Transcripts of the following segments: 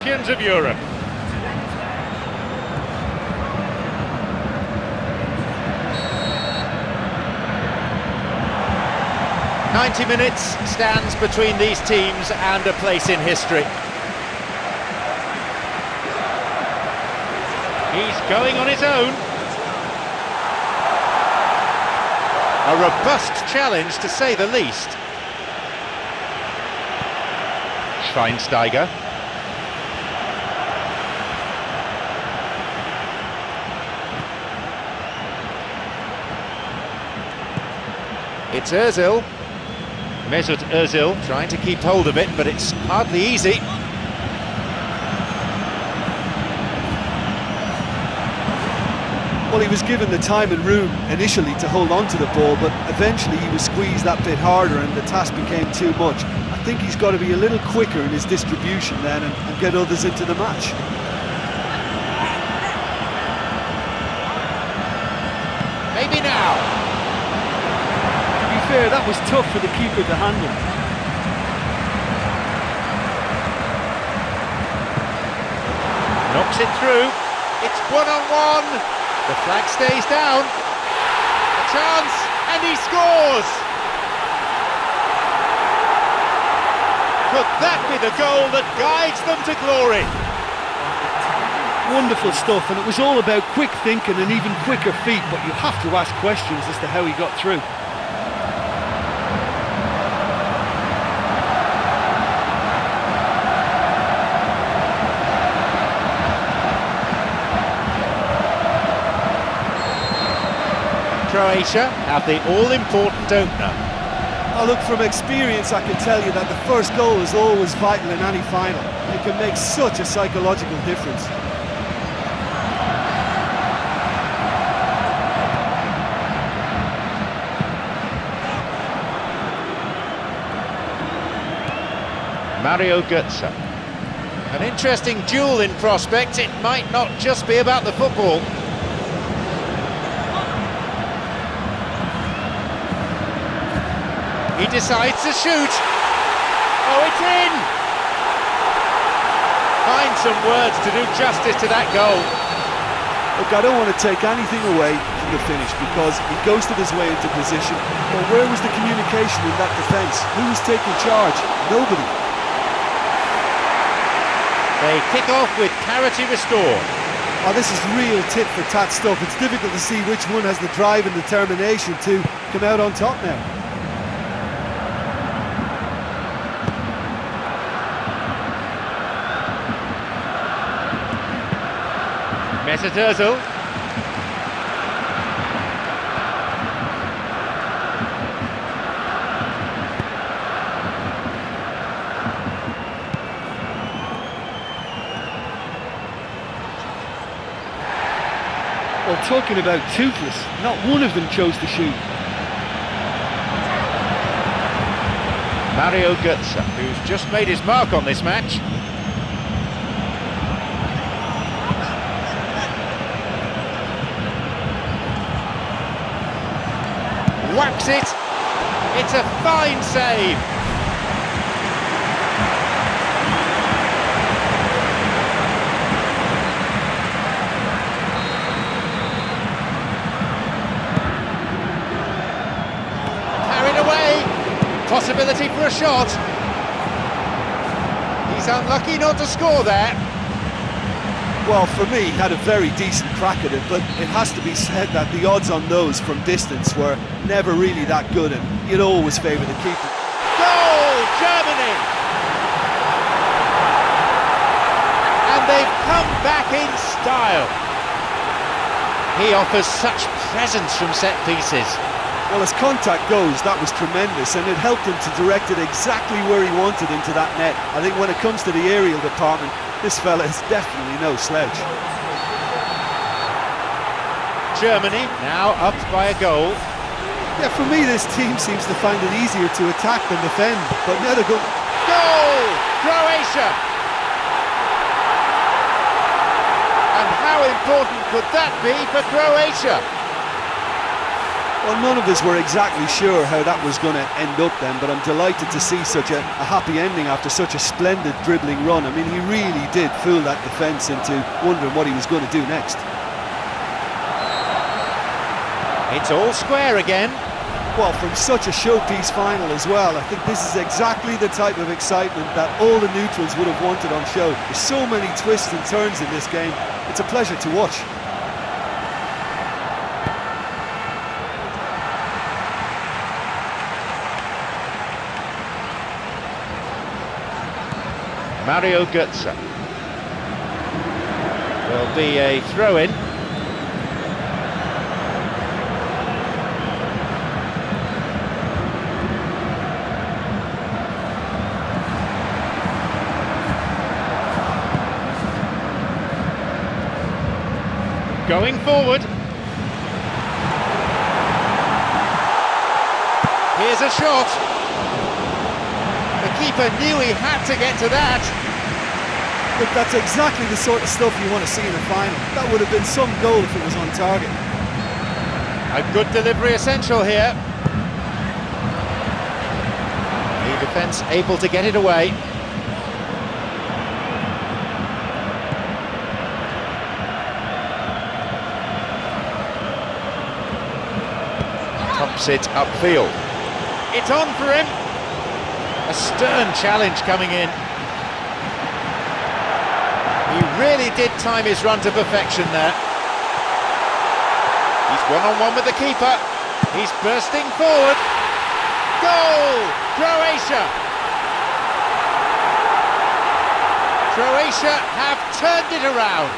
Champions of Europe. "90 minutes stands between these teams and a place in history. He's going on his own. A robust challenge, to say the least. Schweinsteiger. It's Ozil. Mesut Ozil trying to keep hold of it, but it's hardly easy. Well, he was given the time and room initially to hold on to the ball, but eventually he was squeezed that bit harder and the task became too much. I think he's got to be a little quicker in his distribution then and get others into the match. Maybe now. To be fair, that was tough for the keeper to handle. Knocks it through. It's one-on-one. The flag stays down. A chance, and he scores! Could that be the goal that guides them to glory? Wonderful stuff, and it was all about quick thinking and even quicker feet, but you have to ask questions as to how he got through. Croatia have the all-important opener. Oh, look, from experience I can tell you that the first goal is always vital in any final. It can make such a psychological difference. Mario Götze. An interesting duel in prospect. It might not just be about the football. He decides to shoot. Oh, it's in! Find some words to do justice to that goal. Look, I don't want to take anything away from the finish because he ghosted his way into position. But where was the communication in that defence? Who was taking charge? Nobody. They kick off with parity restored. Oh, this is real tit-for-tat stuff. It's difficult to see which one has the drive and determination to come out on top now. Mesut Ozil. Well, talking about toothless, not one of them chose to shoot. Mario Götze, who's just made his mark on this match. Whacks it. It's a fine save. Carried away. Possibility for a shot. He's unlucky not to score there. Well, for me, he had a very decent crack at it, but it has to be said that the odds on those from distance were never really that good, and you'd always favour the keeper. Goal, Germany! And they've come back in style. He offers such presence from set pieces. Well, as contact goes, that was tremendous, and it helped him to direct it exactly where he wanted into that net. I think when it comes to the aerial department, this fella is definitely no slouch. Germany now up by a goal. Yeah, for me, this team seems to find it easier to attack than defend, but now they're going... Goal! Croatia! And how important could that be for Croatia? Well, none of us were exactly sure how that was going to end up then, but I'm delighted to see such a happy ending after such a splendid dribbling run. I mean, he really did fool that defence into wondering what he was going to do next. It's all square again. Well, from such a showpiece final as well, I think this is exactly the type of excitement that all the neutrals would have wanted on show. There's so many twists and turns in this game, it's a pleasure to watch. Mario Götze. There'll be a throw-in. Going forward. Here's a shot. The keeper knew he had to get to that. Look, that's exactly the sort of stuff you want to see in a final. That would have been some goal if it was on target. A good delivery essential here. The defence able to get it away. Tops it upfield. It's on for him. A stern challenge coming in. He really did time his run to perfection there. He's one-on-one with the keeper. He's bursting forward. Goal! Croatia! Croatia have turned it around.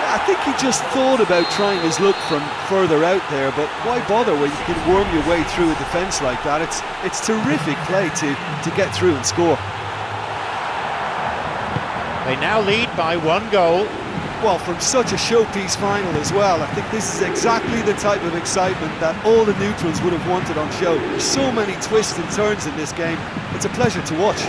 I think he just thought about trying his luck from further out there, but why bother when you can worm your way through a defence like that? It's terrific play to get through and score. They now lead by 1 goal. Well, from such a showpiece final as well, I think this is exactly the type of excitement that all the neutrals would have wanted on show. There's so many twists and turns in this game, it's a pleasure to watch.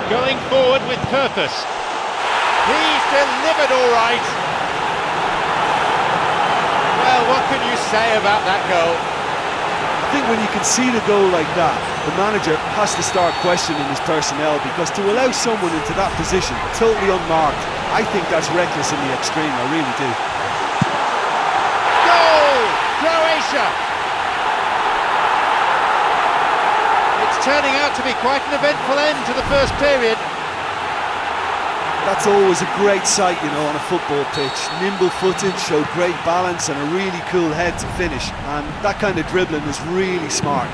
Going forward with purpose. He's delivered all right. Well, what can you say about that goal? I think when you can see the goal like that, the manager has to start questioning his personnel, because to allow someone into that position, totally unmarked, I think that's reckless in the extreme, I really do. Goal! Croatia! It's turning out to be quite an eventful end to the first period. That's always a great sight, you know, on a football pitch. Nimble-footed, showed great balance and a really cool head to finish. And that kind of dribbling is really smart.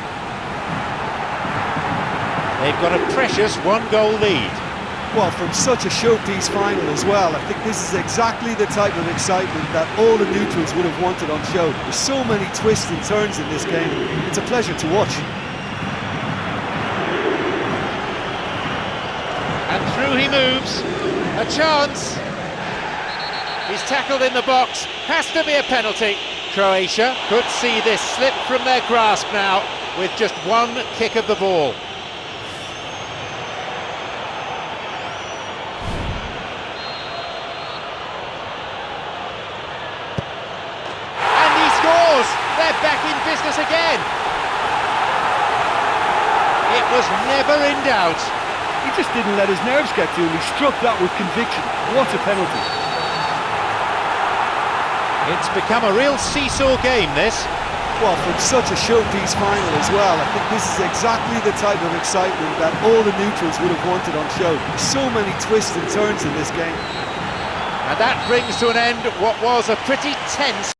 They've got a precious 1-goal lead. Well, from such a showpiece final as well, I think this is exactly the type of excitement that all the neutrals would have wanted on show. There's so many twists and turns in this game, it's a pleasure to watch. And through he moves. A chance. He's tackled in the box. Has to be a penalty. Croatia could see this slip from their grasp now with just 1 kick of the ball. And he scores! They're back in business again. It was never in doubt. He just didn't let his nerves get to him. He struck that with conviction. What a penalty. It's become a real seesaw game, this. Well, from such a showpiece final as well, I think this is exactly the type of excitement that all the neutrals would have wanted on show. There's so many twists and turns in this game. And that brings to an end what was a pretty tense